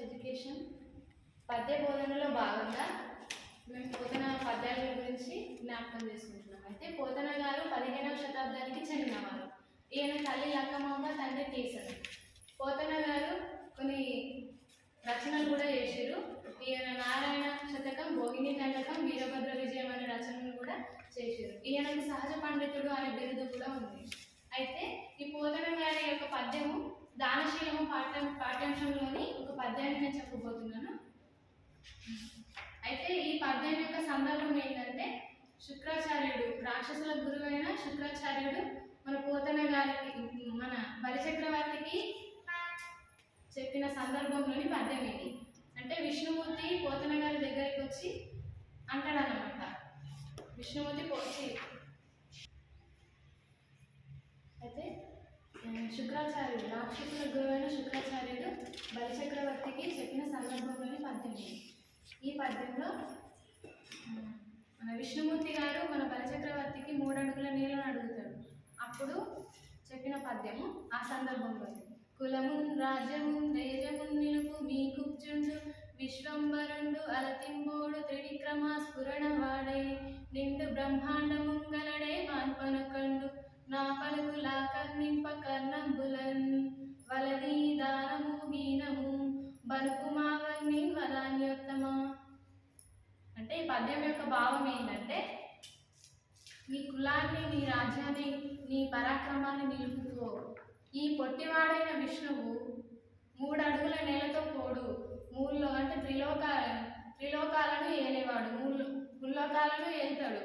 Education పద్య బోధనలో భాగంగా మేము పోతన పద్యాల గురించి జ్ఞాపకం చేసుకుంటున్నాం. అయితే పోతన గారు 15వ శతాబ్దానికి చెందినవారు. ఈయన తల్లి లక్కమాంబ, తండ్రి కేసరి. పోతన గారు కొన్ని రచనలు కూడా చేశారు. ఈయన నారాయణ శతకం, భోగిని దండకం, వీరభద్ర విజయం అనే రచనలు కూడా చేశారు. ఈయనకు సహజ పండితుడు అనే బిరుదు కూడా ఉంది. అయితే ఈ పోతన గారి యొక్క పద్యము దానశీలము పాఠ్యాంశంలోని ఒక పద్యాన్ని నేను చెప్పబోతున్నాను. అయితే ఈ పద్యం యొక్క సందర్భం ఏంటంటే, శుక్రాచార్యుడు, రాక్షసుల గురువైన శుక్రాచార్యుడు మన పోతన గారికి, మన బలిచక్రవర్తికి చెప్పిన సందర్భంలోని పద్యం ఇది. అంటే విష్ణుమూర్తి పోతన గారి దగ్గరికి వచ్చి అంటాడన్నమాట. విష్ణుమూర్తి అయితే శుక్రాచార్యుడు, రాక్షసుల గురువైన శుక్రాచార్యుడు బలిచక్రవర్తికి చెప్పిన సందర్భంలోని పద్యం ఇది. ఈ పద్యంలో మన విష్ణుమూర్తి గారు మన బలిచక్రవర్తికి 3 అడుగుల నీళ్ళను అడుగుతాడు. అప్పుడు చెప్పిన పద్యము ఆ సందర్భంలో. కులమున్ రాజ్యమున్ తేజమున్ నిలుపు మీ కుప్చుండు విశ్వంబరుండు అలతింబోడు త్రివిక్రమ స్ఫురణ వాడై నిండు బ్రహ్మాండముంగలడే మాన్పనకండు నా పలుకులా కర్ణింప కర్ణంబులన్ వలది దానము హీనము బలుపు మావన్ని వదాన్యోత్తమ. అంటే ఈ పద్యం యొక్క భావం ఏంటంటే, నీ కులాన్ని, నీ రాజ్యాన్ని, నీ పరాక్రమాన్ని నిలుపుకో. ఈ పొట్టివాడైన విష్ణువు 3 అడుగుల నేలతో పోడు, మూల్లో అంటే త్రిలోకాలను ఏలేవాడు, ముల్లోకాలను ఏల్తాడు,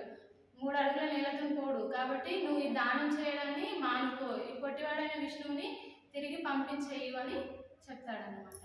3 అడుగుల నేలతో పోడు. కాబట్టి నువ్వు ఈ దానం చేయడాన్ని మానుకో, ఈ పొట్టివాడైన విష్ణువుని తిరిగి పంపించేయు అని చెప్తాడన్నమాట.